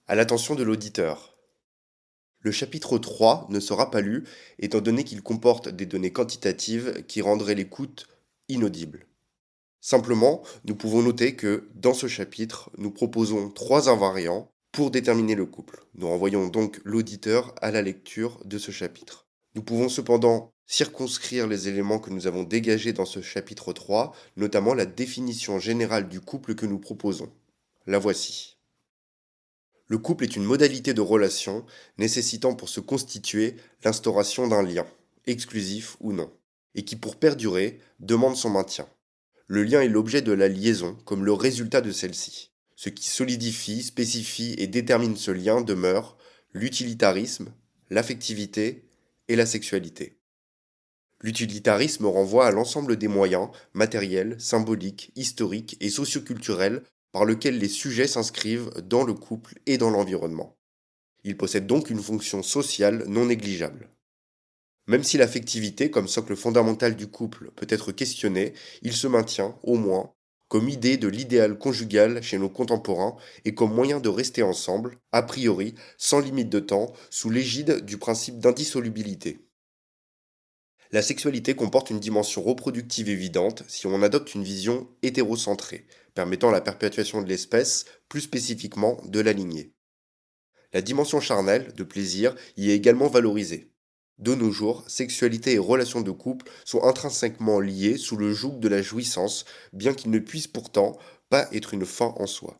À l'attention de l'auditeur. Le chapitre 3 ne sera pas lu étant donné qu'il comporte des données quantitatives qui rendraient l'écoute inaudible. Simplement, nous pouvons noter que dans ce chapitre, nous proposons trois invariants pour déterminer le couple. Nous renvoyons donc l'auditeur à la lecture de ce chapitre. Nous pouvons cependant circonscrire les éléments que nous avons dégagés dans ce chapitre 3, notamment la définition générale du couple que nous proposons. La voici. Le couple est une modalité de relation nécessitant pour se constituer l'instauration d'un lien, exclusif ou non, et qui pour perdurer demande son maintien. Le lien est l'objet de la liaison comme le résultat de celle-ci. Ce qui solidifie, spécifie et détermine ce lien demeure l'utilitarisme, l'affectivité et la sexualité. L'utilitarisme renvoie à l'ensemble des moyens matériels, symboliques, historiques et socioculturels par lesquels les sujets s'inscrivent dans le couple et dans l'environnement. Il possède donc une fonction sociale non négligeable. Même si l'affectivité, comme socle fondamental du couple, peut être questionnée, il se maintient, au moins, comme idée de l'idéal conjugal chez nos contemporains et comme moyen de rester ensemble, a priori, sans limite de temps, sous l'égide du principe d'indissolubilité. La sexualité comporte une dimension reproductive évidente si on adopte une vision hétérocentrée, permettant la perpétuation de l'espèce, plus spécifiquement de la lignée. La dimension charnelle, de plaisir, y est également valorisée. De nos jours, sexualité et relations de couple sont intrinsèquement liées sous le joug de la jouissance, bien qu'ils ne puissent pourtant pas être une fin en soi.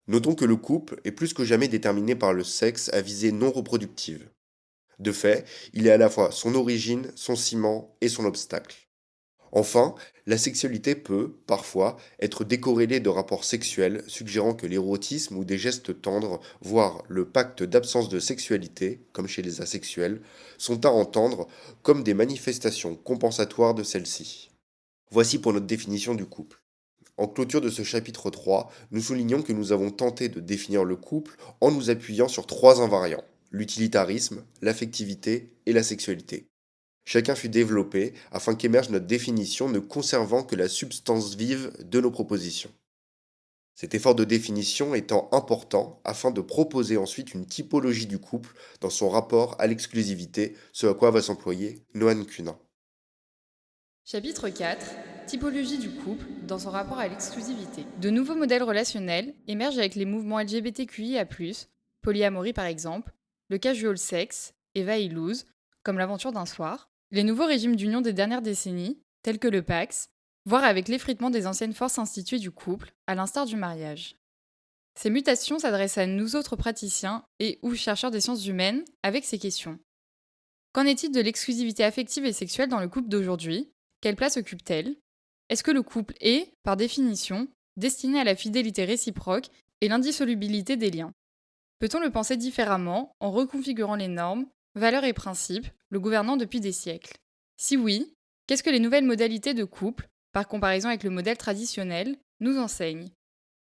Notons que le couple est plus que jamais déterminé par le sexe à visée non reproductive. De fait, il est à la fois son origine, son ciment et son obstacle. Enfin, la sexualité peut, parfois, être décorrélée de rapports sexuels, suggérant que l'érotisme ou des gestes tendres, voire le pacte d'absence de sexualité, comme chez les asexuels, sont à entendre comme des manifestations compensatoires de celle-ci. Voici pour notre définition du couple. En clôture de ce chapitre 3, nous soulignons que nous avons tenté de définir le couple en nous appuyant sur trois invariants, l'utilitarisme, l'affectivité et la sexualité. Chacun fut développé afin qu'émerge notre définition ne conservant que la substance vive de nos propositions. Cet effort de définition étant important afin de proposer ensuite une typologie du couple dans son rapport à l'exclusivité, ce à quoi va s'employer Noan Cunin. Chapitre 4. Typologie du couple dans son rapport à l'exclusivité. De nouveaux modèles relationnels émergent avec les mouvements LGBTQIA+, polyamorie par exemple, le casual sex, Eva et Luz, comme l'aventure d'un soir, les nouveaux régimes d'union des dernières décennies, tels que le Pax, voire avec l'effritement des anciennes forces instituées du couple, à l'instar du mariage. Ces mutations s'adressent à nous autres praticiens et ou chercheurs des sciences humaines avec ces questions. Qu'en est-il de l'exclusivité affective et sexuelle dans le couple d'aujourd'hui? Quelle place occupe-t-elle? Est-ce que le couple est, par définition, destiné à la fidélité réciproque et l'indissolubilité des liens? Peut-on le penser différemment en reconfigurant les normes, valeurs et principes le gouvernant depuis des siècles? Si oui, qu'est-ce que les nouvelles modalités de couple, par comparaison avec le modèle traditionnel, nous enseignent?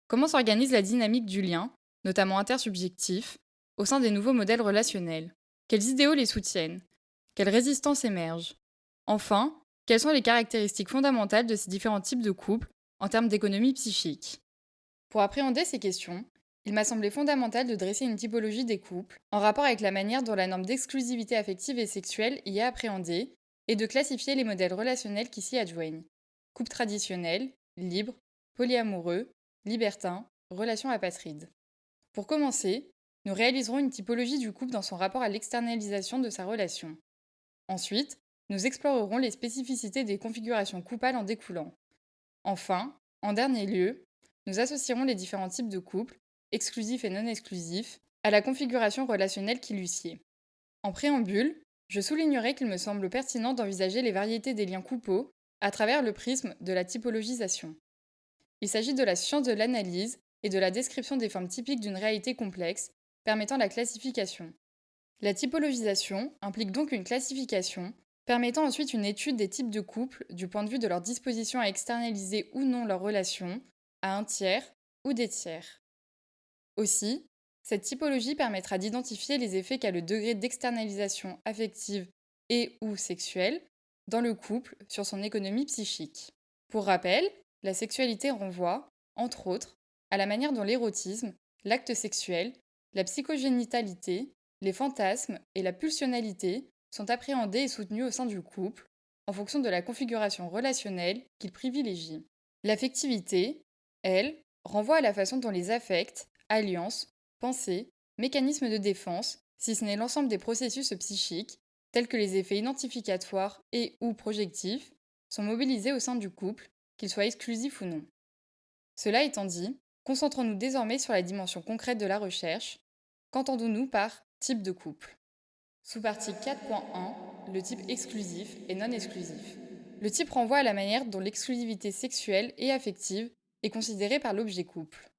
Comment s'organise la dynamique du lien, notamment intersubjectif, au sein des nouveaux modèles relationnels? Quels idéaux les soutiennent? Quelle résistance émerge? Enfin, quelles sont les caractéristiques fondamentales de ces différents types de couples en termes d'économie psychique? Pour appréhender ces questions, il m'a semblé fondamental de dresser une typologie des couples en rapport avec la manière dont la norme d'exclusivité affective et sexuelle y est appréhendée et de classifier les modèles relationnels qui s'y adjoignent. Couple traditionnel, libre, polyamoureux, libertin, relation apatride. Pour commencer, nous réaliserons une typologie du couple dans son rapport à l'externalisation de sa relation. Ensuite, nous explorerons les spécificités des configurations coupales en découlant. Enfin, en dernier lieu, nous associerons les différents types de couples, exclusifs et non exclusifs, à la configuration relationnelle qui lui sied. En préambule, je soulignerai qu'il me semble pertinent d'envisager les variétés des liens coupaux à travers le prisme de la typologisation. Il s'agit de la science de l'analyse et de la description des formes typiques d'une réalité complexe, permettant la classification. La typologisation implique donc une classification, permettant ensuite une étude des types de couples du point de vue de leur disposition à externaliser ou non leurs relations à un tiers ou des tiers. Aussi, cette typologie permettra d'identifier les effets qu'a le degré d'externalisation affective et ou sexuelle dans le couple sur son économie psychique. Pour rappel, la sexualité renvoie, entre autres, à la manière dont l'érotisme l'acte sexuel, la psychogénitalité, les fantasmes et la pulsionalité sont appréhendés et soutenus au sein du couple en fonction de la configuration relationnelle qu'il privilégie. L'affectivité, elle, renvoie à la façon dont les affects, alliances, pensées, mécanismes de défense, si ce n'est l'ensemble des processus psychiques, tels que les effets identificatoires et/ou projectifs, sont mobilisés au sein du couple, qu'ils soient exclusifs ou non. Cela étant dit, concentrons-nous désormais sur la dimension concrète de la recherche. Qu'entendons-nous par type de couple? Sous-partie 4.1, le type exclusif et non exclusif. Le type renvoie à la manière dont l'exclusivité sexuelle et affective est considérée par l'objet couple.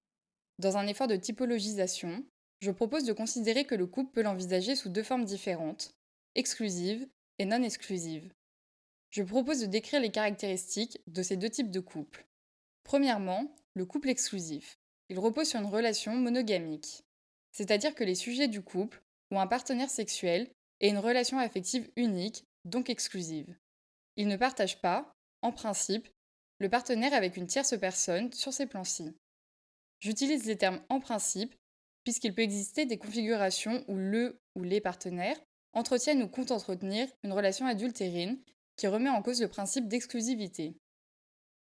Dans un effort de typologisation, je propose de considérer que le couple peut l'envisager sous deux formes différentes, exclusive et non exclusive. Je propose de décrire les caractéristiques de ces deux types de couples. Premièrement, le couple exclusif. Il repose sur une relation monogamique, c'est-à-dire que les sujets du couple ont un partenaire sexuel et une relation affective unique, donc exclusive. Ils ne partagent pas, en principe, le partenaire avec une tierce personne sur ces plans-ci. J'utilise les termes en principe, puisqu'il peut exister des configurations où le ou les partenaires entretiennent ou comptent entretenir une relation adultérine qui remet en cause le principe d'exclusivité.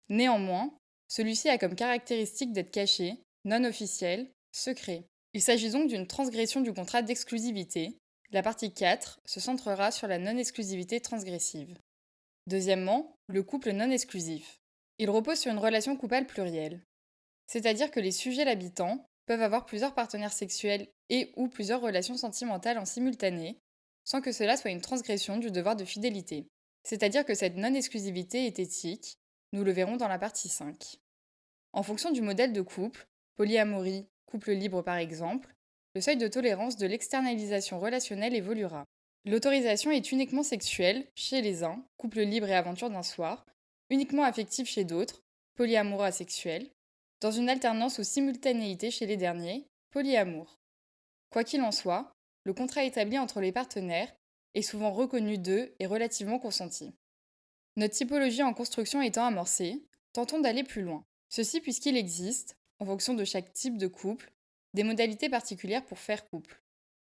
Néanmoins, celui-ci a comme caractéristique d'être caché, non officiel, secret. Il s'agit donc d'une transgression du contrat d'exclusivité. La partie 4 se centrera sur la non-exclusivité transgressive. Deuxièmement, le couple non exclusif. Il repose sur une relation coupable plurielle. C'est-à-dire que les sujets l'habitant peuvent avoir plusieurs partenaires sexuels et/ou plusieurs relations sentimentales en simultané, sans que cela soit une transgression du devoir de fidélité. C'est-à-dire que cette non-exclusivité est éthique, nous le verrons dans la partie 5. En fonction du modèle de couple, polyamorie, couple libre par exemple, le seuil de tolérance de l'externalisation relationnelle évoluera. L'autorisation est uniquement sexuelle chez les uns, couple libre et aventure d'un soir, uniquement affective chez d'autres, polyamour asexuel, dans une alternance ou simultanéité chez les derniers, polyamour. Quoi qu'il en soit, le contrat établi entre les partenaires est souvent reconnu d'eux et relativement consenti. Notre typologie en construction étant amorcée, tentons d'aller plus loin. Ceci puisqu'il existe, en fonction de chaque type de couple, des modalités particulières pour faire couple,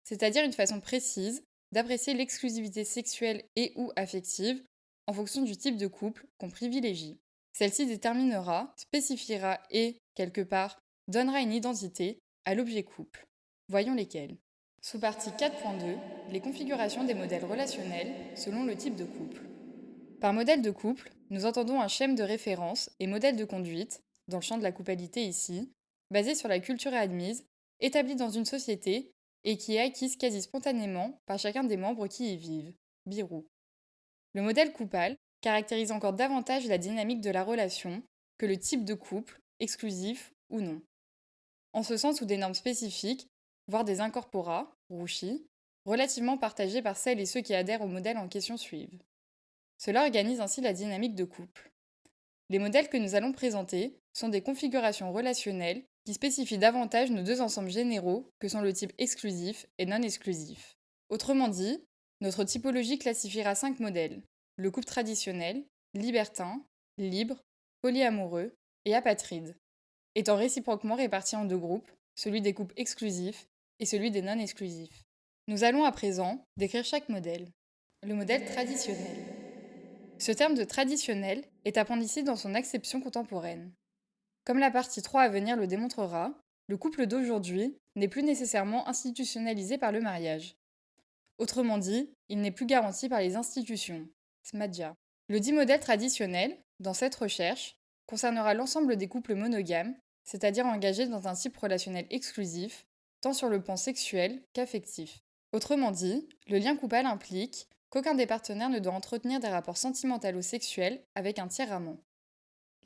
c'est-à-dire une façon précise d'apprécier l'exclusivité sexuelle et/ou affective en fonction du type de couple qu'on privilégie. Celle-ci déterminera, spécifiera et, quelque part, donnera une identité à l'objet couple. Voyons lesquels. Sous-partie 4.2, les configurations des modèles relationnels selon le type de couple. Par modèle de couple, nous entendons un schème de référence et modèle de conduite, dans le champ de la coupalité ici, basé sur la culture admise, établie dans une société et qui est acquise quasi spontanément par chacun des membres qui y vivent. Birou. Le modèle coupal caractérise encore davantage la dynamique de la relation que le type de couple, exclusif ou non. En ce sens où des normes spécifiques, voire des incorpora, rouchis, relativement partagés par celles et ceux qui adhèrent au modèle en question suivent. Cela organise ainsi la dynamique de couple. Les modèles que nous allons présenter sont des configurations relationnelles qui spécifient davantage nos deux ensembles généraux que sont le type exclusif et non exclusif. Autrement dit, notre typologie classifiera 5 modèles: le couple traditionnel, libertin, libre, polyamoureux et apatride, étant réciproquement répartis en deux groupes, celui des couples exclusifs et celui des non exclusifs. Nous allons à présent décrire chaque modèle. Le modèle traditionnel. Ce terme de traditionnel est à prendre ici dans son acception contemporaine. Comme la partie 3 à venir le démontrera, le couple d'aujourd'hui n'est plus nécessairement institutionnalisé par le mariage. Autrement dit, il n'est plus garanti par les institutions. Smadja. Le dit modèle traditionnel, dans cette recherche, concernera l'ensemble des couples monogames, c'est-à-dire engagés dans un type relationnel exclusif, tant sur le plan sexuel qu'affectif. Autrement dit, le lien coupal implique qu'aucun des partenaires ne doit entretenir des rapports sentimentalo-sexuels avec un tiers amant.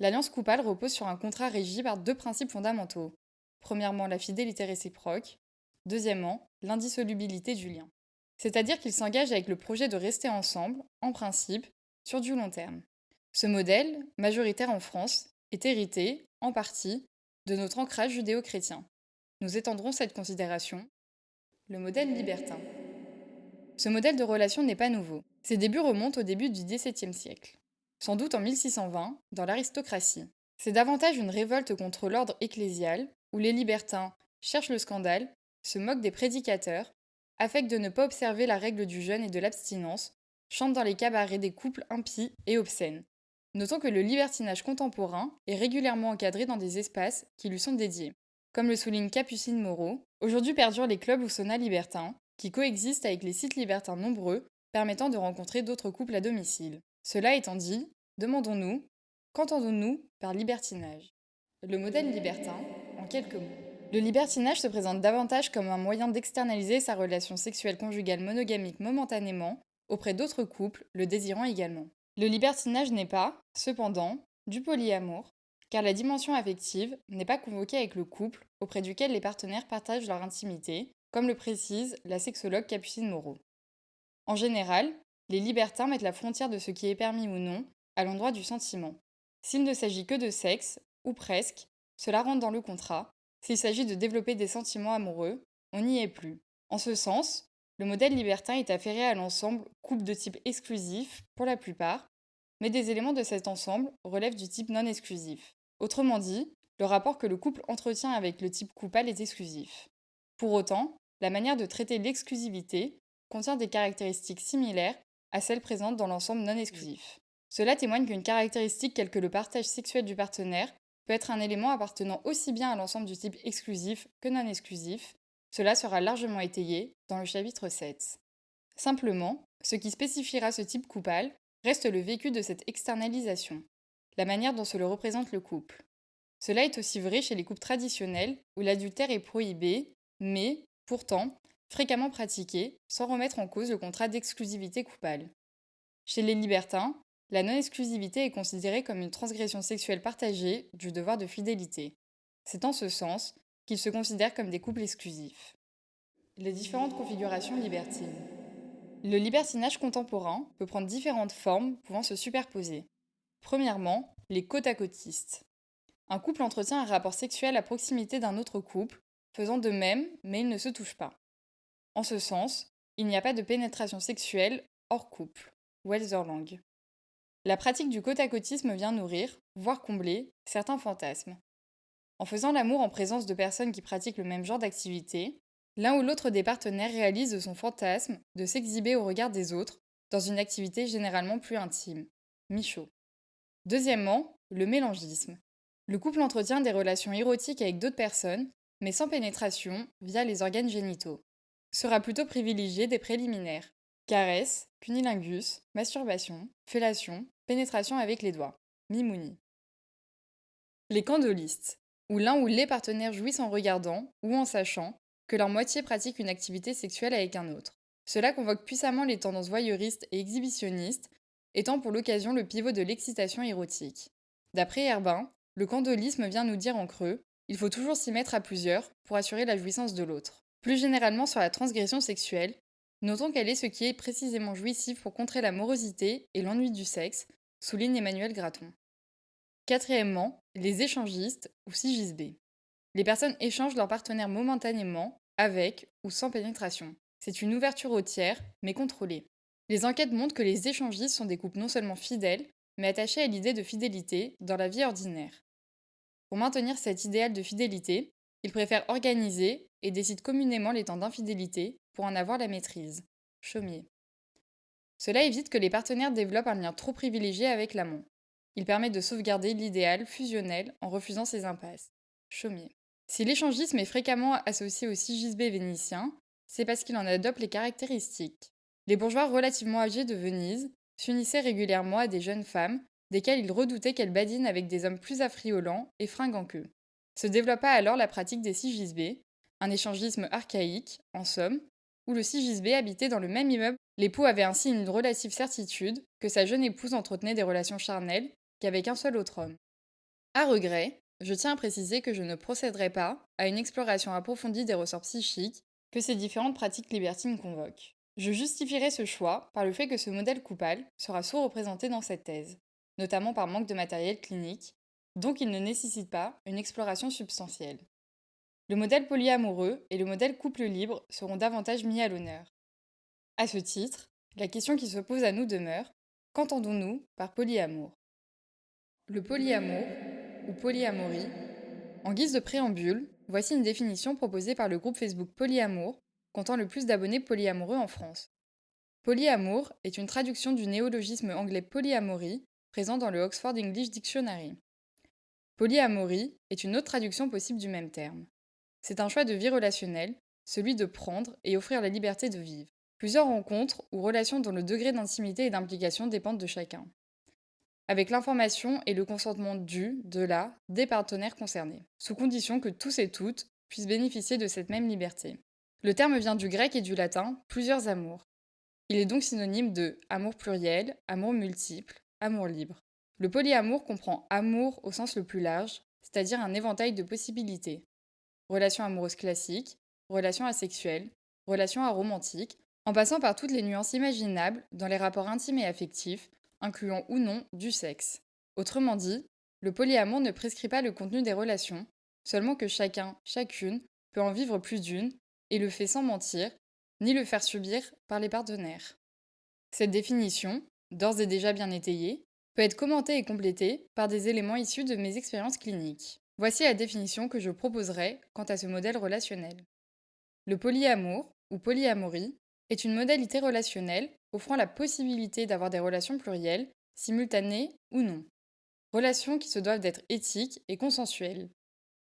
L'alliance coupale repose sur un contrat régi par deux principes fondamentaux. Premièrement, la fidélité réciproque. Deuxièmement, l'indissolubilité du lien. C'est-à-dire qu'ils s'engagent avec le projet de rester ensemble, en principe, sur du long terme. Ce modèle, majoritaire en France, est hérité, en partie, de notre ancrage judéo-chrétien. Nous étendrons cette considération. Le modèle libertin. Ce modèle de relation n'est pas nouveau. Ses débuts remontent au début du XVIIe siècle. Sans doute en 1620, dans l'aristocratie. C'est davantage une révolte contre l'ordre ecclésial, où les libertins, cherche le scandale, se moque des prédicateurs, affecte de ne pas observer la règle du jeûne et de l'abstinence, chante dans les cabarets des couples impies et obscènes. Notons que le libertinage contemporain est régulièrement encadré dans des espaces qui lui sont dédiés. Comme le souligne Capucine Moreau, aujourd'hui perdurent les clubs ou saunas libertins, qui coexistent avec les sites libertins nombreux, permettant de rencontrer d'autres couples à domicile. Cela étant dit, demandons-nous, qu'entendons-nous par libertinage? Le modèle libertin, en quelques mots. Le libertinage se présente davantage comme un moyen d'externaliser sa relation sexuelle conjugale monogamique momentanément auprès d'autres couples, le désirant également. Le libertinage n'est pas, cependant, du polyamour, car la dimension affective n'est pas convoquée avec le couple auprès duquel les partenaires partagent leur intimité, comme le précise la sexologue Capucine Moreau. En général, les libertins mettent la frontière de ce qui est permis ou non à l'endroit du sentiment. S'il ne s'agit que de sexe, ou presque, cela rentre dans le contrat. S'il s'agit de développer des sentiments amoureux, on n'y est plus. En ce sens, le modèle libertin est affairé à l'ensemble couple de type exclusif, pour la plupart, mais des éléments de cet ensemble relèvent du type non exclusif. Autrement dit, le rapport que le couple entretient avec le type coupable est exclusif. Pour autant, la manière de traiter l'exclusivité contient des caractéristiques similaires à celles présentes dans l'ensemble non exclusif. Cela témoigne qu'une caractéristique telle que le partage sexuel du partenaire peut être un élément appartenant aussi bien à l'ensemble du type exclusif que non exclusif. Cela sera largement étayé dans le chapitre 7. Simplement, ce qui spécifiera ce type coupable reste le vécu de cette externalisation, la manière dont se le représente le couple. Cela est aussi vrai chez les couples traditionnels où l'adultère est prohibé, mais, pourtant, fréquemment pratiqué, sans remettre en cause le contrat d'exclusivité coupable. Chez les libertins, la non-exclusivité est considérée comme une transgression sexuelle partagée du devoir de fidélité. C'est en ce sens qu'ils se considèrent comme des couples exclusifs. Les différentes configurations libertines. Le libertinage contemporain peut prendre différentes formes pouvant se superposer. Premièrement, les côte-à-côtistes. Un couple entretient un rapport sexuel à proximité d'un autre couple, faisant de même, mais ils ne se touchent pas. En ce sens, il n'y a pas de pénétration sexuelle hors couple. Welserlang. La pratique du côte-à-côtisme vient nourrir, voire combler, certains fantasmes. En faisant l'amour en présence de personnes qui pratiquent le même genre d'activité, l'un ou l'autre des partenaires réalise de son fantasme de s'exhiber au regard des autres dans une activité généralement plus intime. Michaud. Deuxièmement, le mélangisme. Le couple entretient des relations érotiques avec d'autres personnes, mais sans pénétration via les organes génitaux. Sera plutôt privilégié des préliminaires. Caresses, cunilingus, masturbation, fellation, pénétration avec les doigts. Mimouni. Les candolistes, où l'un ou les partenaires jouissent en regardant ou en sachant que leur moitié pratique une activité sexuelle avec un autre. Cela convoque puissamment les tendances voyeuristes et exhibitionnistes, étant pour l'occasion le pivot de l'excitation érotique. D'après Herbin, le candolisme vient nous dire en creux, il faut toujours s'y mettre à plusieurs pour assurer la jouissance de l'autre. Plus généralement sur la transgression sexuelle, notons qu'elle est ce qui est précisément jouissif pour contrer la morosité et l'ennui du sexe, souligne Emmanuel Graton. Quatrièmement, les échangistes ou sigisbés. Les personnes échangent leur partenaire momentanément, avec ou sans pénétration. C'est une ouverture au tiers, mais contrôlée. Les enquêtes montrent que les échangistes sont des couples non seulement fidèles, mais attachés à l'idée de fidélité dans la vie ordinaire. Pour maintenir cet idéal de fidélité, ils préfèrent organiser et décident communément les temps d'infidélité pour en avoir la maîtrise. Chaumier. Cela évite que les partenaires développent un lien trop privilégié avec l'amant. Il permet de sauvegarder l'idéal fusionnel en refusant ces impasses. Chaumier. Si l'échangisme est fréquemment associé au sigisbé vénitien, c'est parce qu'il en adopte les caractéristiques. Les bourgeois relativement âgés de Venise s'unissaient régulièrement à des jeunes femmes, desquelles ils redoutaient qu'elles badinent avec des hommes plus affriolants et fringants qu'eux. Se développa alors la pratique des sigisbés, un échangisme archaïque, en somme, où le sigisbé habitait dans le même immeuble. L'époux avait ainsi une relative certitude que sa jeune épouse entretenait des relations charnelles qu'avec un seul autre homme. À regret, je tiens à préciser que je ne procéderai pas à une exploration approfondie des ressorts psychiques que ces différentes pratiques libertines convoquent. Je justifierai ce choix par le fait que ce modèle coupable sera sous-représenté dans cette thèse, notamment par manque de matériel clinique, donc il ne nécessite pas une exploration substantielle. Le modèle polyamoureux et le modèle couple libre seront davantage mis à l'honneur. À ce titre, la question qui se pose à nous demeure, qu'entendons-nous par polyamour? Le polyamour, ou polyamorie, en guise de préambule, voici une définition proposée par le groupe Facebook Polyamour, comptant le plus d'abonnés polyamoureux en France. Polyamour est une traduction du néologisme anglais polyamory, présent dans le Oxford English Dictionary. Polyamorie est une autre traduction possible du même terme. C'est un choix de vie relationnel, celui de prendre et offrir la liberté de vivre. Plusieurs rencontres ou relations dont le degré d'intimité et d'implication dépendent de chacun, avec l'information et le consentement des partenaires concernés, sous condition que tous et toutes puissent bénéficier de cette même liberté. Le terme vient du grec et du latin plusieurs amours. Il est donc synonyme de amour pluriel, amour multiple, amour libre. Le polyamour comprend amour au sens le plus large, c'est-à-dire un éventail de possibilités. Relations amoureuses classiques, relations asexuelles, relations aromantiques, en passant par toutes les nuances imaginables dans les rapports intimes et affectifs, incluant ou non du sexe. Autrement dit, le polyamour ne prescrit pas le contenu des relations, seulement que chacun, chacune, peut en vivre plus d'une, et le fait sans mentir, ni le faire subir par les partenaires. Cette définition, d'ores et déjà bien étayée, peut être commentée et complétée par des éléments issus de mes expériences cliniques. Voici la définition que je proposerai quant à ce modèle relationnel. Le polyamour, ou polyamorie, est une modalité relationnelle offrant la possibilité d'avoir des relations plurielles, simultanées ou non. Relations qui se doivent d'être éthiques et consensuelles.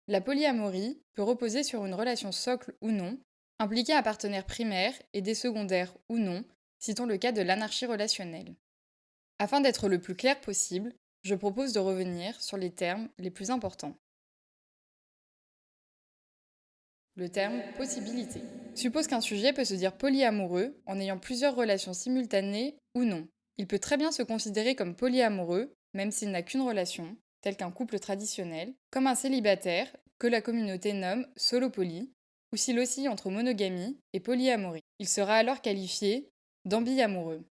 La polyamorie peut reposer sur une relation socle ou non, impliquer un partenaire primaire et des secondaires ou non, citons le cas de l'anarchie relationnelle. Afin d'être le plus clair possible, je propose de revenir sur les termes les plus importants. Le terme possibilité suppose qu'un sujet peut se dire polyamoureux en ayant plusieurs relations simultanées ou non. Il peut très bien se considérer comme polyamoureux, même s'il n'a qu'une relation, tel qu'un couple traditionnel, comme un célibataire, que la communauté nomme solopoly, ou s'il oscille entre monogamie et polyamorie. Il sera alors qualifié d'ambiamoureux.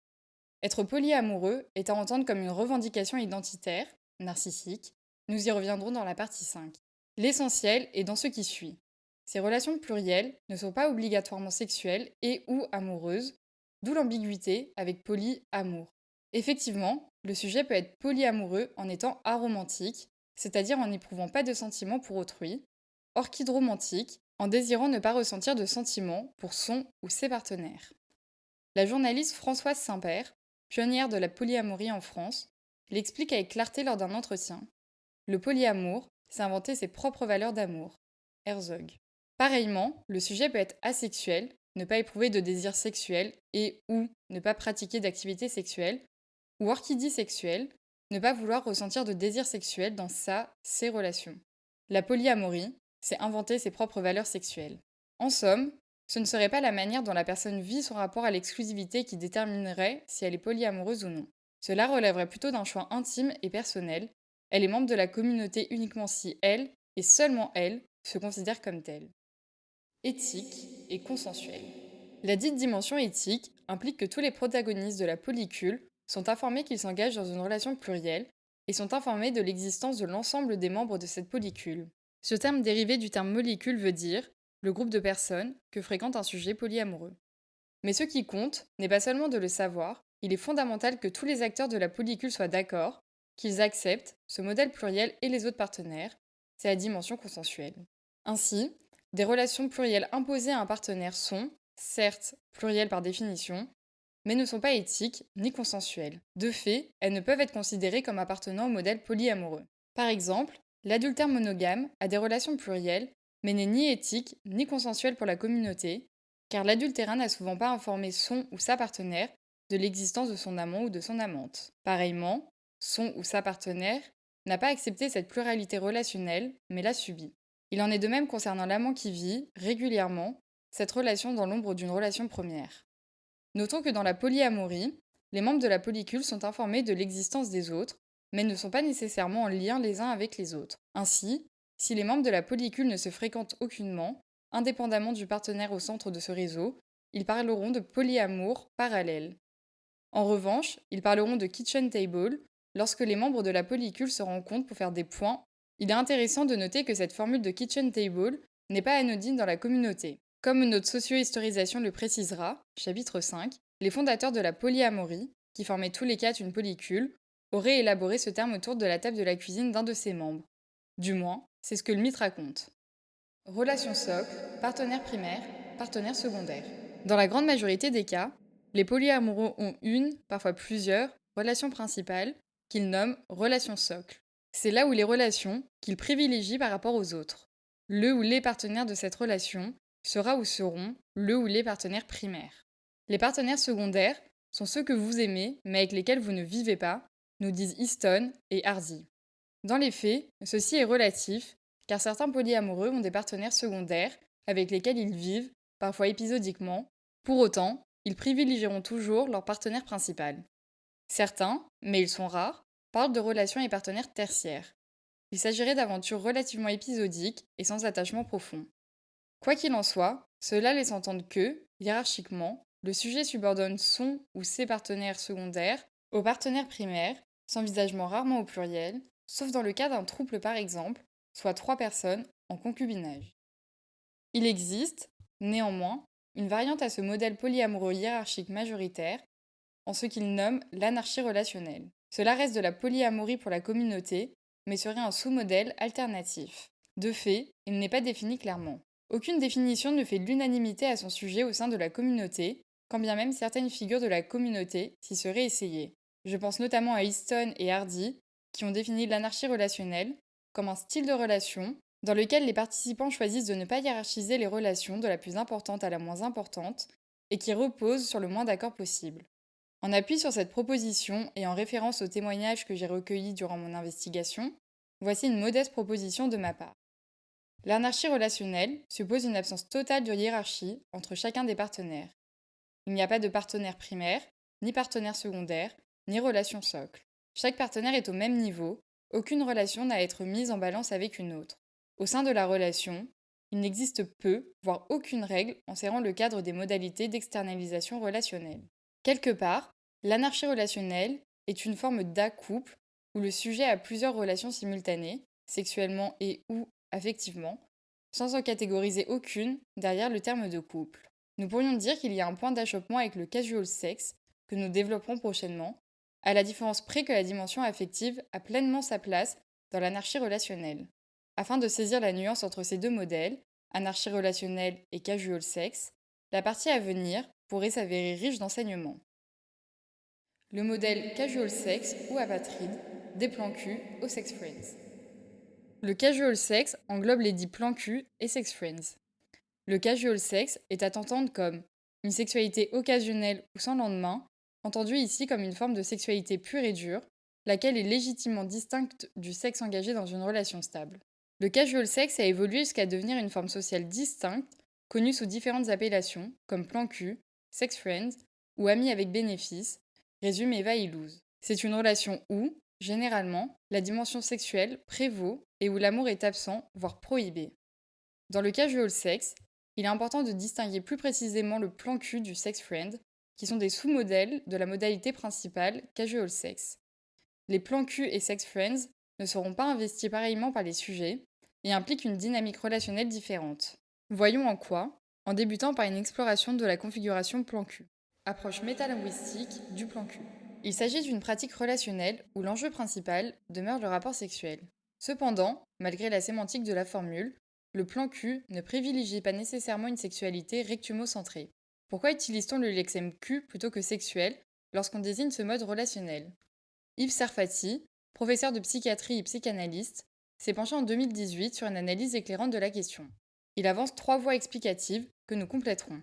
Être polyamoureux est à entendre comme une revendication identitaire, narcissique. Nous y reviendrons dans la partie 5. L'essentiel est dans ce qui suit. Ces relations plurielles ne sont pas obligatoirement sexuelles et ou amoureuses, d'où l'ambiguïté avec polyamour. Effectivement, le sujet peut être polyamoureux en étant aromantique, c'est-à-dire en n'éprouvant pas de sentiments pour autrui, orchidromantique, en désirant ne pas ressentir de sentiments pour son ou ses partenaires. La journaliste Françoise Saint-Père, pionnière de la polyamorie en France, l'explique avec clarté lors d'un entretien. Le polyamour, c'est inventer ses propres valeurs d'amour. Herzog. Pareillement, le sujet peut être asexuel, ne pas éprouver de désir sexuel et ou ne pas pratiquer d'activité sexuelle, ou orchidisexuel, ne pas vouloir ressentir de désir sexuel dans ses relations. La polyamorie, c'est inventer ses propres valeurs sexuelles. En somme, ce ne serait pas la manière dont la personne vit son rapport à l'exclusivité qui déterminerait si elle est polyamoureuse ou non. Cela relèverait plutôt d'un choix intime et personnel. Elle est membre de la communauté uniquement si elle, et seulement elle, se considère comme telle. Éthique et consensuelle. La dite dimension éthique implique que tous les protagonistes de la polycule sont informés qu'ils s'engagent dans une relation plurielle et sont informés de l'existence de l'ensemble des membres de cette polycule. Ce terme dérivé du terme molécule veut dire le groupe de personnes que fréquente un sujet polyamoureux. Mais ce qui compte n'est pas seulement de le savoir, il est fondamental que tous les acteurs de la polycule soient d'accord, qu'ils acceptent ce modèle pluriel et les autres partenaires, c'est la dimension consensuelle. Ainsi, des relations plurielles imposées à un partenaire sont, certes, plurielles par définition, mais ne sont pas éthiques ni consensuelles. De fait, elles ne peuvent être considérées comme appartenant au modèle polyamoureux. Par exemple, l'adultère monogame a des relations plurielles, mais n'est ni éthique ni consensuel pour la communauté, car l'adultérin n'a souvent pas informé son ou sa partenaire de l'existence de son amant ou de son amante. Pareillement, son ou sa partenaire n'a pas accepté cette pluralité relationnelle, mais l'a subie. Il en est de même concernant l'amant qui vit, régulièrement, cette relation dans l'ombre d'une relation première. Notons que dans la polyamorie, les membres de la polycule sont informés de l'existence des autres, mais ne sont pas nécessairement en lien les uns avec les autres. Ainsi, si les membres de la polycule ne se fréquentent aucunement, indépendamment du partenaire au centre de ce réseau, ils parleront de polyamour parallèle. En revanche, ils parleront de kitchen table lorsque les membres de la polycule se rencontrent pour faire des points. Il est intéressant de noter que cette formule de kitchen table n'est pas anodine dans la communauté. Comme notre socio-historisation le précisera, chapitre 5, les fondateurs de la polyamorie, qui formaient tous les quatre une polycule, auraient élaboré ce terme autour de la table de la cuisine d'un de ses membres. Du moins, c'est ce que le mythe raconte. Relation socle, partenaire primaire, partenaire secondaire. Dans la grande majorité des cas, les polyamoureux ont une, parfois plusieurs, relations principales qu'ils nomment relations socle. C'est là où les relations qu'ils privilégient par rapport aux autres. Le ou les partenaires de cette relation sera ou seront le ou les partenaires primaires. Les partenaires secondaires sont ceux que vous aimez mais avec lesquels vous ne vivez pas, nous disent Easton et Hardy. Dans les faits, ceci est relatif, car certains polyamoureux ont des partenaires secondaires avec lesquels ils vivent, parfois épisodiquement. Pour autant, ils privilégieront toujours leur partenaire principal. Certains, mais ils sont rares, parlent de relations et partenaires tertiaires. Il s'agirait d'aventures relativement épisodiques et sans attachement profond. Quoi qu'il en soit, cela laisse entendre que, hiérarchiquement, le sujet subordonne son ou ses partenaires secondaires aux partenaires primaires, s'envisagement rarement au pluriel, sauf dans le cas d'un trouble par exemple, soit 3 personnes en concubinage. Il existe, néanmoins, une variante à ce modèle polyamoureux hiérarchique majoritaire, en ce qu'il nomme l'anarchie relationnelle. Cela reste de la polyamorie pour la communauté, mais serait un sous-modèle alternatif. De fait, il n'est pas défini clairement. Aucune définition ne fait l'unanimité à son sujet au sein de la communauté, quand bien même certaines figures de la communauté s'y seraient essayées. Je pense notamment à Easton et Hardy, qui ont défini l'anarchie relationnelle comme un style de relation dans lequel les participants choisissent de ne pas hiérarchiser les relations de la plus importante à la moins importante et qui repose sur le moins d'accords possible. En appui sur cette proposition et en référence aux témoignages que j'ai recueillis durant mon investigation, voici une modeste proposition de ma part. L'anarchie relationnelle suppose une absence totale de hiérarchie entre chacun des partenaires. Il n'y a pas de partenaire primaire, ni partenaire secondaire, ni relation socle. Chaque partenaire est au même niveau, aucune relation n'a à être mise en balance avec une autre. Au sein de la relation, il n'existe peu, voire aucune règle enserrant le cadre des modalités d'externalisation relationnelle. Quelque part, l'anarchie relationnelle est une forme d'accouple où le sujet a plusieurs relations simultanées, sexuellement et ou affectivement, sans en catégoriser aucune derrière le terme de couple. Nous pourrions dire qu'il y a un point d'achoppement avec le casual sex, que nous développerons prochainement, à la différence près que la dimension affective a pleinement sa place dans l'anarchie relationnelle. Afin de saisir la nuance entre ces deux modèles, anarchie relationnelle et casual sex, la partie à venir pourrait s'avérer riche d'enseignements. Le modèle casual sex ou apatride, des plans cul aux sex friends. Le casual sex englobe les dits plans cul et sex friends. Le casual sex est à entendre comme une sexualité occasionnelle ou sans lendemain, entendue ici comme une forme de sexualité pure et dure, laquelle est légitimement distincte du sexe engagé dans une relation stable. Le casual sex a évolué jusqu'à devenir une forme sociale distincte, connue sous différentes appellations, comme plan cul, sex friends ou amis avec bénéfice, résume Eva Illouz. C'est une relation où, généralement, la dimension sexuelle prévaut et où l'amour est absent, voire prohibé. Dans le casual sex, il est important de distinguer plus précisément le plan cul du sex friend, qui sont des sous-modèles de la modalité principale casual sex. Les plans cul et sex friends ne seront pas investis pareillement par les sujets et impliquent une dynamique relationnelle différente. Voyons en quoi, en débutant par une exploration de la configuration plan cul. Approche métalinguistique du plan cul. Il s'agit d'une pratique relationnelle où l'enjeu principal demeure le rapport sexuel. Cependant, malgré la sémantique de la formule, le plan cul ne privilégie pas nécessairement une sexualité rectumocentrée. Pourquoi utilise-t-on le lexème cul plutôt que sexuel lorsqu'on désigne ce mode relationnel? Yves Sarfati, professeur de psychiatrie et psychanalyste, s'est penché en 2018 sur une analyse éclairante de la question. Il avance 3 voies explicatives que nous compléterons.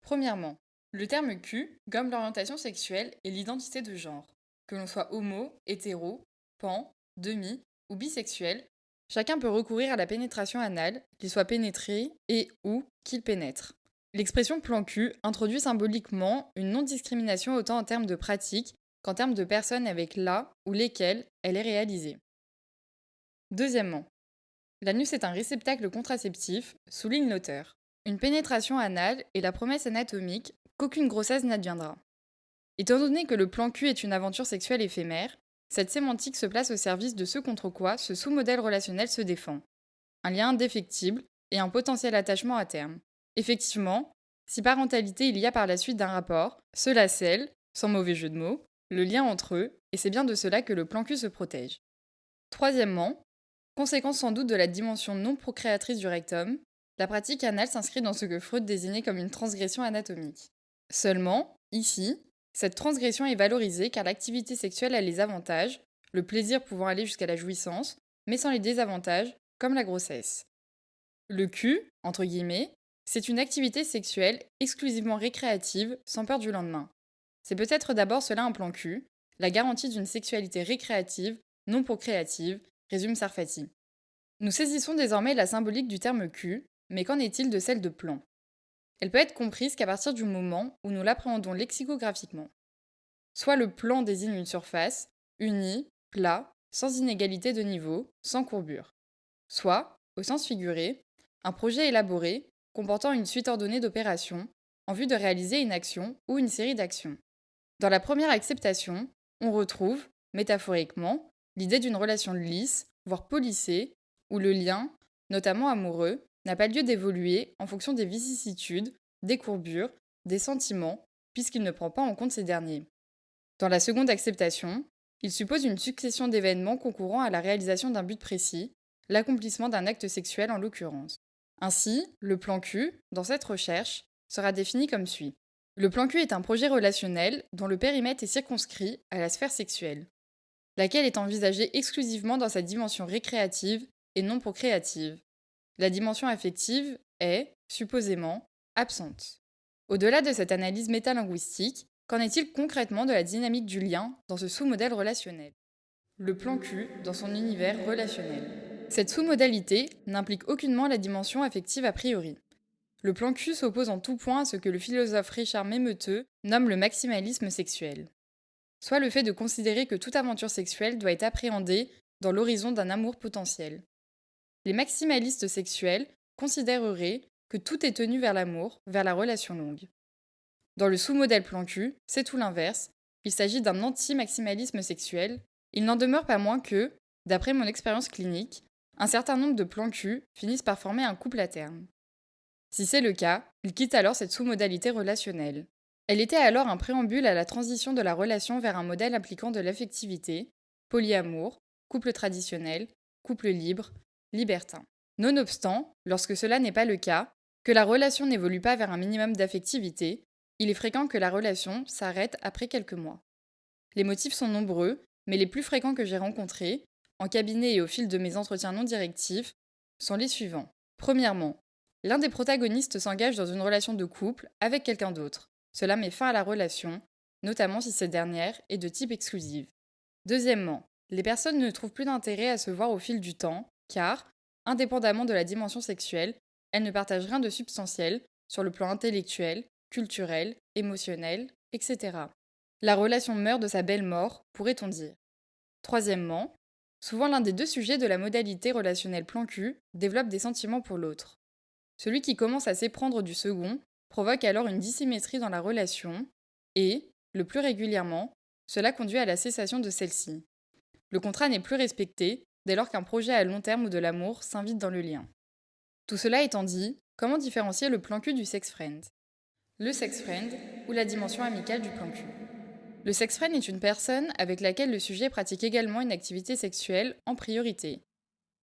Premièrement, le terme Q gomme l'orientation sexuelle et l'identité de genre. Que l'on soit homo, hétéro, pan, demi ou bisexuel, chacun peut recourir à la pénétration anale, qu'il soit pénétré et ou qu'il pénètre. L'expression plan cul introduit symboliquement une non-discrimination autant en termes de pratique qu'en termes de personnes avec la ou lesquelles elle est réalisée. Deuxièmement, l'anus est un réceptacle contraceptif, souligne l'auteur. Une pénétration anale est la promesse anatomique qu'aucune grossesse n'adviendra. Étant donné que le plan cul est une aventure sexuelle éphémère, cette sémantique se place au service de ce contre quoi ce sous-modèle relationnel se défend. Un lien indéfectible et un potentiel attachement à terme. Effectivement, si parentalité il y a par la suite d'un rapport, cela scelle, sans mauvais jeu de mots, le lien entre eux, et c'est bien de cela que le plan cul se protège. Troisièmement, Conséquence sans doute de la dimension non procréatrice du rectum, la pratique anale s'inscrit dans ce que Freud désignait comme une transgression anatomique. Seulement, ici, cette transgression est valorisée car l'activité sexuelle a les avantages, le plaisir pouvant aller jusqu'à la jouissance, mais sans les désavantages, comme la grossesse. Le cul, entre guillemets, c'est une activité sexuelle exclusivement récréative, sans peur du lendemain. C'est peut-être d'abord cela un plan cul, la garantie d'une sexualité récréative, non procréative, résume Sarfati. Nous saisissons désormais la symbolique du terme cul, mais qu'en est-il de celle de plan? Elle peut être comprise qu'à partir du moment où nous l'appréhendons lexicographiquement. Soit le plan désigne une surface, unie, plat, sans inégalité de niveau, sans courbure. Soit, au sens figuré, un projet élaboré, comportant une suite ordonnée d'opérations, en vue de réaliser une action ou une série d'actions. Dans la première acceptation, on retrouve, métaphoriquement, l'idée d'une relation lisse, voire polissée, où le lien, notamment amoureux, n'a pas lieu d'évoluer en fonction des vicissitudes, des courbures, des sentiments, puisqu'il ne prend pas en compte ces derniers. Dans la seconde acceptation, il suppose une succession d'événements concourant à la réalisation d'un but précis, l'accomplissement d'un acte sexuel en l'occurrence. Ainsi, le plan Q, dans cette recherche, sera défini comme suit. Le plan Q est un projet relationnel dont le périmètre est circonscrit à la sphère sexuelle, laquelle est envisagée exclusivement dans sa dimension récréative et non procréative. La dimension affective est, supposément, absente. Au-delà de cette analyse métalinguistique, qu'en est-il concrètement de la dynamique du lien dans ce sous-modèle relationnel? Le plan Q dans son univers relationnel. Cette sous-modalité n'implique aucunement la dimension affective a priori. Le plan Q s'oppose en tout point à ce que le philosophe Richard Memmeteux nomme le maximalisme sexuel, soit le fait de considérer que toute aventure sexuelle doit être appréhendée dans l'horizon d'un amour potentiel. Les maximalistes sexuels considéreraient que tout est tenu vers l'amour, vers la relation longue. Dans le sous-modèle plan Q, c'est tout l'inverse, il s'agit d'un anti-maximalisme sexuel. Il n'en demeure pas moins que, d'après mon expérience clinique, un certain nombre de plans Q finissent par former un couple à terme. Si c'est le cas, ils quittent alors cette sous-modalité relationnelle. Elle était alors un préambule à la transition de la relation vers un modèle impliquant de l'affectivité, polyamour, couple traditionnel, couple libre, libertin. Nonobstant, lorsque cela n'est pas le cas, que la relation n'évolue pas vers un minimum d'affectivité, il est fréquent que la relation s'arrête après quelques mois. Les motifs sont nombreux, mais les plus fréquents que j'ai rencontrés, en cabinet et au fil de mes entretiens non directifs, sont les suivants. Premièrement, l'un des protagonistes s'engage dans une relation de couple avec quelqu'un d'autre. Cela met fin à la relation, notamment si cette dernière est de type exclusive. Deuxièmement, les personnes ne trouvent plus d'intérêt à se voir au fil du temps, car, indépendamment de la dimension sexuelle, elles ne partagent rien de substantiel sur le plan intellectuel, culturel, émotionnel, etc. La relation meurt de sa belle mort, pourrait-on dire. Troisièmement, souvent l'un des deux sujets de la modalité relationnelle plan Q développe des sentiments pour l'autre. Celui qui commence à s'éprendre du second provoque alors une dissymétrie dans la relation et, le plus régulièrement, cela conduit à la cessation de celle-ci. Le contrat n'est plus respecté dès lors qu'un projet à long terme ou de l'amour s'invite dans le lien. Tout cela étant dit, comment différencier le plan Q du sex friend? Le sex friend, ou la dimension amicale du plan Q. Le sex friend est une personne avec laquelle le sujet pratique également une activité sexuelle en priorité.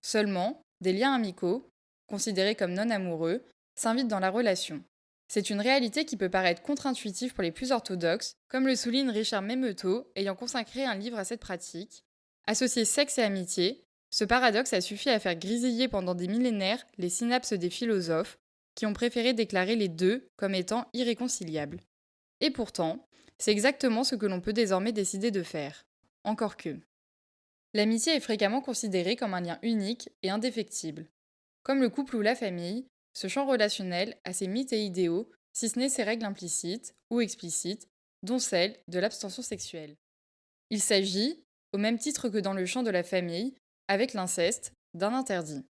Seulement, des liens amicaux, considérés comme non amoureux, s'invitent dans la relation. C'est une réalité qui peut paraître contre-intuitive pour les plus orthodoxes, comme le souligne Richard Memmeteux, ayant consacré un livre à cette pratique. Associer sexe et amitié, ce paradoxe a suffi à faire grésiller pendant des millénaires les synapses des philosophes, qui ont préféré déclarer les deux comme étant irréconciliables. Et pourtant, c'est exactement ce que l'on peut désormais décider de faire. Encore que. L'amitié est fréquemment considérée comme un lien unique et indéfectible. Comme le couple ou la famille, ce champ relationnel a ses mythes et idéaux, si ce n'est ses règles implicites ou explicites, dont celle de l'abstention sexuelle. Il s'agit, au même titre que dans le champ de la famille, avec l'inceste, d'un interdit.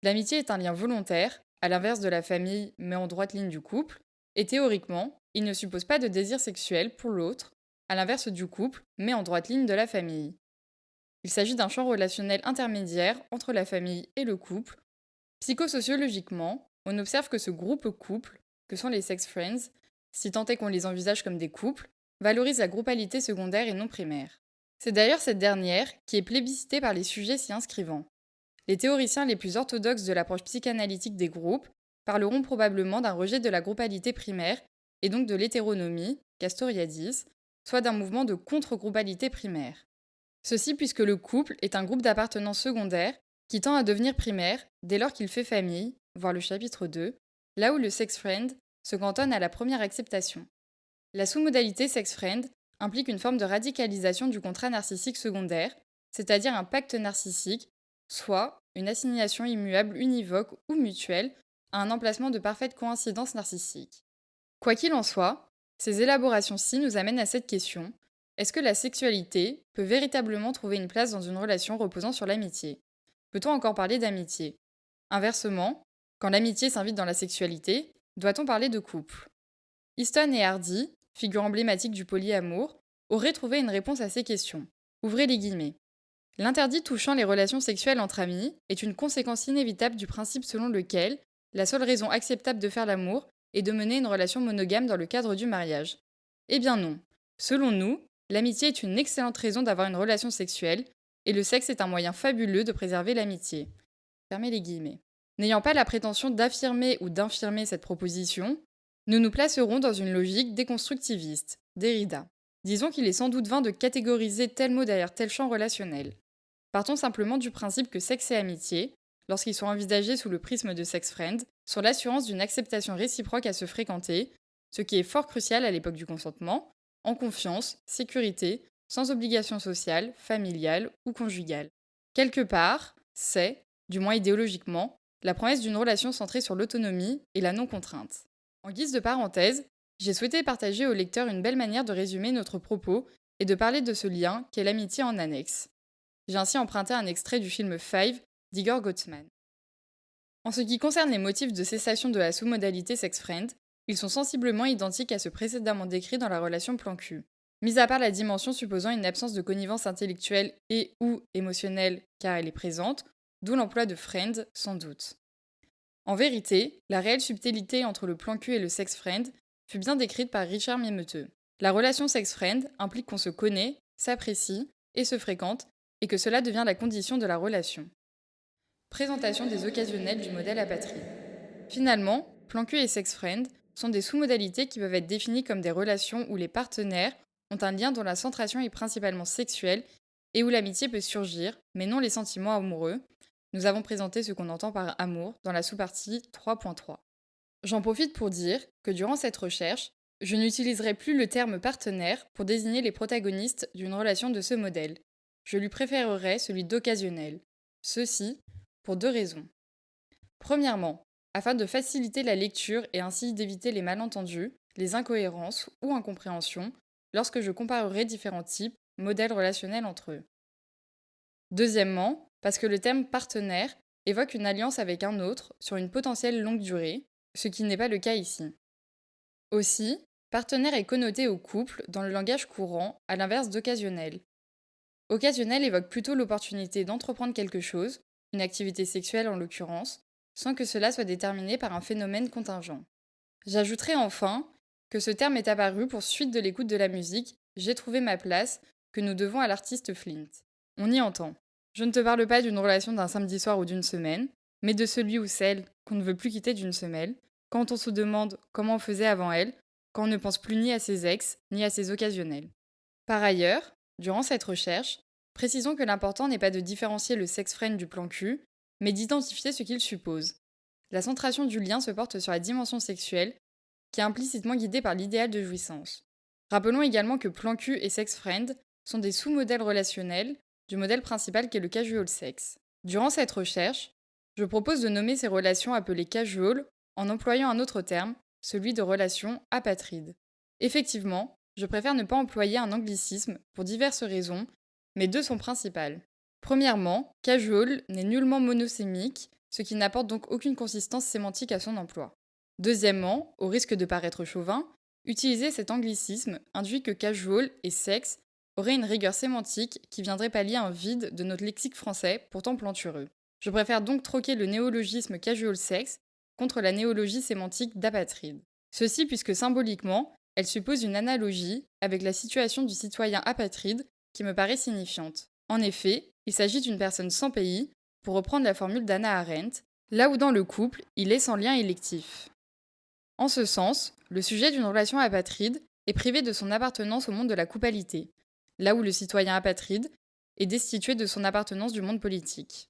L'amitié est un lien volontaire, à l'inverse de la famille mais en droite ligne du couple, et théoriquement, il ne suppose pas de désir sexuel pour l'autre, à l'inverse du couple mais en droite ligne de la famille. Il s'agit d'un champ relationnel intermédiaire entre la famille et le couple. Psychosociologiquement, on observe que ce groupe couple, que sont les sex friends, si tant est qu'on les envisage comme des couples, valorise la groupalité secondaire et non primaire. C'est d'ailleurs cette dernière qui est plébiscitée par les sujets s'y inscrivant. Les théoriciens les plus orthodoxes de l'approche psychanalytique des groupes parleront probablement d'un rejet de la groupalité primaire et donc de l'hétéronomie, Castoriadis, soit d'un mouvement de contre-groupalité primaire. Ceci puisque le couple est un groupe d'appartenance secondaire qui tend à devenir primaire dès lors qu'il fait famille, voir le chapitre 2, là où le sex friend se cantonne à la première acceptation. La sous-modalité sex friend implique une forme de radicalisation du contrat narcissique secondaire, c'est-à-dire un pacte narcissique, soit une assignation immuable univoque ou mutuelle à un emplacement de parfaite coïncidence narcissique. Quoi qu'il en soit, ces élaborations-ci nous amènent à cette question: est-ce que la sexualité peut véritablement trouver une place dans une relation reposant sur l'amitié? Peut-on encore parler d'amitié? Inversement, quand l'amitié s'invite dans la sexualité, doit-on parler de couple? Easton et Hardy, figures emblématiques du polyamour, auraient trouvé une réponse à ces questions. Ouvrez les guillemets. L'interdit touchant les relations sexuelles entre amis est une conséquence inévitable du principe selon lequel la seule raison acceptable de faire l'amour est de mener une relation monogame dans le cadre du mariage. Eh bien non. Selon nous, l'amitié est une excellente raison d'avoir une relation sexuelle, et le sexe est un moyen fabuleux de préserver l'amitié. Fermez les guillemets. N'ayant pas la prétention d'affirmer ou d'infirmer cette proposition, nous nous placerons dans une logique déconstructiviste, Derrida. Disons qu'il est sans doute vain de catégoriser tel mot derrière tel champ relationnel. Partons simplement du principe que sexe et amitié, lorsqu'ils sont envisagés sous le prisme de sex friend, sont l'assurance d'une acceptation réciproque à se fréquenter, ce qui est fort crucial à l'époque du consentement, en confiance, sécurité, sans obligation sociale, familiale ou conjugale. Quelque part, c'est, du moins idéologiquement, la promesse d'une relation centrée sur l'autonomie et la non-contrainte. En guise de parenthèse, j'ai souhaité partager au lecteur une belle manière de résumer notre propos et de parler de ce lien qu'est l'amitié en annexe. J'ai ainsi emprunté un extrait du film Five d'Igor Gottman. En ce qui concerne les motifs de cessation de la sous-modalité sex-friend, ils sont sensiblement identiques à ceux précédemment décrits dans la relation plan-cul. Mis à part la dimension supposant une absence de connivence intellectuelle et ou émotionnelle car elle est présente, d'où l'emploi de friend sans doute. En vérité, la réelle subtilité entre le plan-cul et le sex-friend fut bien décrite par Richard Miemeteux. La relation sex-friend implique qu'on se connaît, s'apprécie et se fréquente, et que cela devient la condition de la relation. Présentation des occasionnels du modèle apatrie. Finalement, plan-cul et sex-friend sont des sous-modalités qui peuvent être définies comme des relations où les partenaires ont un lien dont la centration est principalement sexuelle et où l'amitié peut surgir, mais non les sentiments amoureux. Nous avons présenté ce qu'on entend par amour dans la sous-partie 3.3. J'en profite pour dire que durant cette recherche, je n'utiliserai plus le terme partenaire pour désigner les protagonistes d'une relation de ce modèle. Je lui préférerais celui d'occasionnel. Ceci pour deux raisons. Premièrement, afin de faciliter la lecture et ainsi d'éviter les malentendus, les incohérences ou incompréhensions lorsque je comparerai différents types, modèles relationnels entre eux. Deuxièmement, parce que le terme partenaire évoque une alliance avec un autre sur une potentielle longue durée, ce qui n'est pas le cas ici. Aussi, partenaire est connoté au couple dans le langage courant, à l'inverse d'occasionnel. Occasionnel évoque plutôt l'opportunité d'entreprendre quelque chose, une activité sexuelle en l'occurrence, sans que cela soit déterminé par un phénomène contingent. J'ajouterai enfin que ce terme est apparu pour suite de l'écoute de la musique J'ai trouvé ma place que nous devons à l'artiste Flint. On y entend. Je ne te parle pas d'une relation d'un samedi soir ou d'une semaine, mais de celui ou celle qu'on ne veut plus quitter d'une semelle, quand on se demande comment on faisait avant elle, quand on ne pense plus ni à ses ex, ni à ses occasionnels. Par ailleurs, durant cette recherche, précisons que l'important n'est pas de différencier le sex-friend du plan cul, mais d'identifier ce qu'il suppose. La centration du lien se porte sur la dimension sexuelle, qui est implicitement guidée par l'idéal de jouissance. Rappelons également que plan cul et sex-friend sont des sous-modèles relationnels du modèle principal qui est le casual sex. Durant cette recherche, je propose de nommer ces relations appelées casual en employant un autre terme, celui de relation apatride. Effectivement, je préfère ne pas employer un anglicisme pour diverses raisons, mais deux sont principales. Premièrement, casual n'est nullement monosémique, ce qui n'apporte donc aucune consistance sémantique à son emploi. Deuxièmement, au risque de paraître chauvin, utiliser cet anglicisme induit que casual et sexe auraient une rigueur sémantique qui viendrait pallier un vide de notre lexique français, pourtant plantureux. Je préfère donc troquer le néologisme casual sex contre la néologie sémantique d'apatride. Ceci puisque symboliquement, elle suppose une analogie avec la situation du citoyen apatride qui me paraît signifiante. En effet, il s'agit d'une personne sans pays, pour reprendre la formule d'Hannah Arendt, là où dans le couple, il est sans lien électif. En ce sens, le sujet d'une relation apatride est privé de son appartenance au monde de la coupalité, là où le citoyen apatride est destitué de son appartenance du monde politique.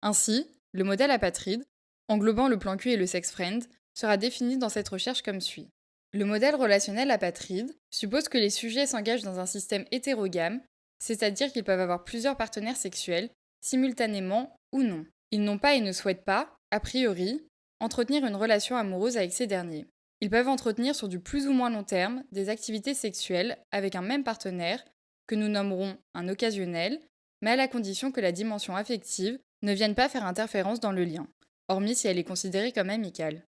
Ainsi, le modèle apatride, englobant le plan cul et le sex friend, sera défini dans cette recherche comme suit. Le modèle relationnel apatride suppose que les sujets s'engagent dans un système hétérogame, c'est-à-dire qu'ils peuvent avoir plusieurs partenaires sexuels, simultanément ou non. Ils n'ont pas et ne souhaitent pas, a priori, entretenir une relation amoureuse avec ces derniers. Ils peuvent entretenir sur du plus ou moins long terme des activités sexuelles avec un même partenaire, que nous nommerons un occasionnel, mais à la condition que la dimension affective ne vienne pas faire interférence dans le lien, hormis si elle est considérée comme amicale.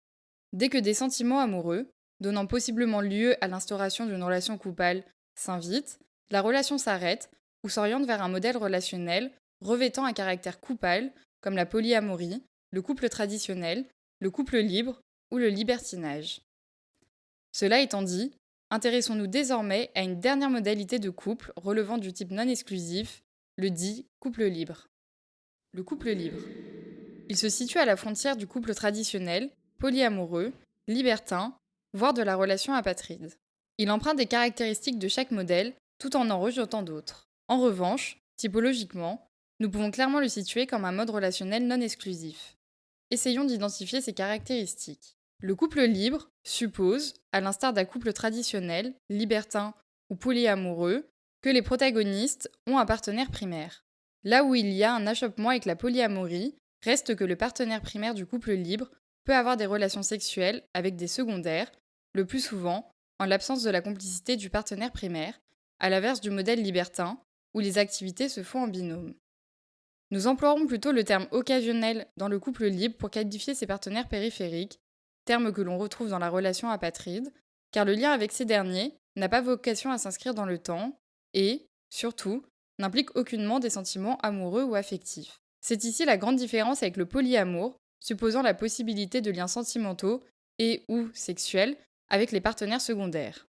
Dès que des sentiments amoureux, donnant possiblement lieu à l'instauration d'une relation coupale, s'invitent, la relation s'arrête ou s'oriente vers un modèle relationnel revêtant un caractère coupable, comme la polyamorie, le couple traditionnel, le couple libre ou le libertinage. Cela étant dit, intéressons-nous désormais à une dernière modalité de couple relevant du type non exclusif, le dit couple libre. Le couple libre. Il se situe à la frontière du couple traditionnel, polyamoureux, libertin, voire de la relation apatride. Il emprunte des caractéristiques de chaque modèle, tout en rejetant d'autres. En revanche, typologiquement, nous pouvons clairement le situer comme un mode relationnel non exclusif. Essayons d'identifier ces caractéristiques. Le couple libre suppose, à l'instar d'un couple traditionnel, libertin ou polyamoureux, que les protagonistes ont un partenaire primaire. Là où il y a un achoppement avec la polyamorie, reste que le partenaire primaire du couple libre peut avoir des relations sexuelles avec des secondaires, le plus souvent en l'absence de la complicité du partenaire primaire, à l'inverse du modèle libertin, où les activités se font en binôme. Nous emploierons plutôt le terme occasionnel dans le couple libre pour qualifier ses partenaires périphériques, terme que l'on retrouve dans la relation apatride, car le lien avec ces derniers n'a pas vocation à s'inscrire dans le temps et, surtout, n'implique aucunement des sentiments amoureux ou affectifs. C'est ici la grande différence avec le polyamour, supposant la possibilité de liens sentimentaux et ou sexuels avec les partenaires secondaires.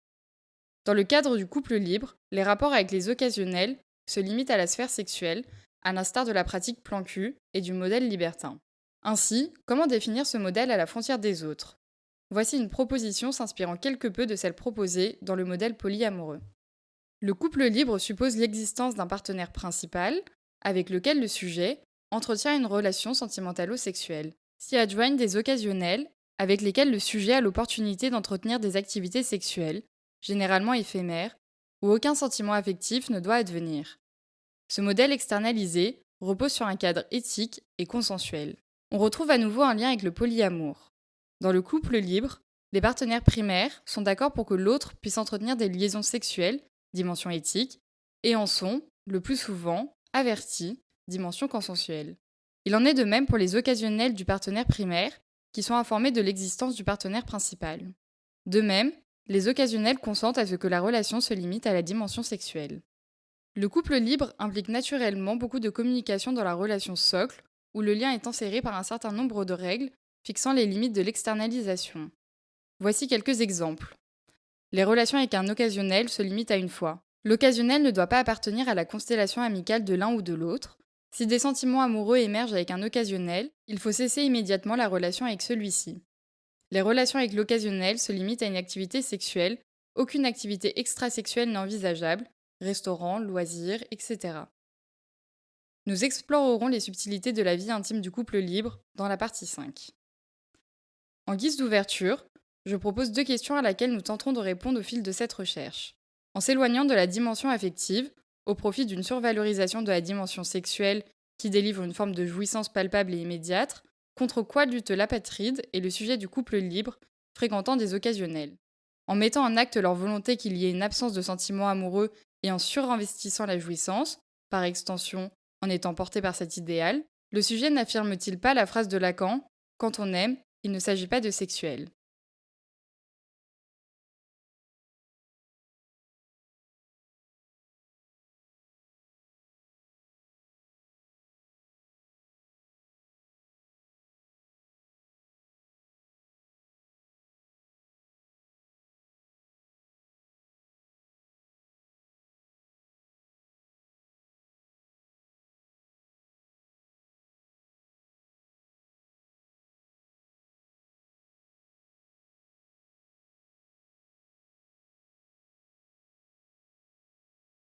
Dans le cadre du couple libre, les rapports avec les occasionnels se limitent à la sphère sexuelle, à l'instar de la pratique plan cul et du modèle libertin. Ainsi, comment définir ce modèle à la frontière des autres ? Voici une proposition s'inspirant quelque peu de celle proposée dans le modèle polyamoureux. Le couple libre suppose l'existence d'un partenaire principal, avec lequel le sujet entretient une relation sentimentalo-sexuelle. S'y adjoignent des occasionnels, avec lesquels le sujet a l'opportunité d'entretenir des activités sexuelles, généralement éphémères, où aucun sentiment affectif ne doit advenir. Ce modèle externalisé repose sur un cadre éthique et consensuel. On retrouve à nouveau un lien avec le polyamour. Dans le couple libre, les partenaires primaires sont d'accord pour que l'autre puisse entretenir des liaisons sexuelles, dimension éthique, et en sont, le plus souvent, avertis, dimension consensuelle. Il en est de même pour les occasionnels du partenaire primaire, qui sont informés de l'existence du partenaire principal. De même, les occasionnels consentent à ce que la relation se limite à la dimension sexuelle. Le couple libre implique naturellement beaucoup de communication dans la relation socle, où le lien est enserré par un certain nombre de règles fixant les limites de l'externalisation. Voici quelques exemples. Les relations avec un occasionnel se limitent à une fois. L'occasionnel ne doit pas appartenir à la constellation amicale de l'un ou de l'autre. Si des sentiments amoureux émergent avec un occasionnel, il faut cesser immédiatement la relation avec celui-ci. Les relations avec l'occasionnel se limitent à une activité sexuelle, aucune activité extrasexuelle n'est envisageable, restaurants, loisirs, etc. Nous explorerons les subtilités de la vie intime du couple libre dans la partie 5. En guise d'ouverture, je propose 2 questions à laquelle nous tenterons de répondre au fil de cette recherche. En s'éloignant de la dimension affective, au profit d'une survalorisation de la dimension sexuelle qui délivre une forme de jouissance palpable et immédiate, contre quoi lutte l'apatride et le sujet du couple libre fréquentant des occasionnels. En mettant en acte leur volonté qu'il y ait une absence de sentiments amoureux et en surinvestissant la jouissance, par extension en étant porté par cet idéal, le sujet n'affirme-t-il pas la phrase de Lacan « Quand on aime, il ne s'agit pas de sexuel ».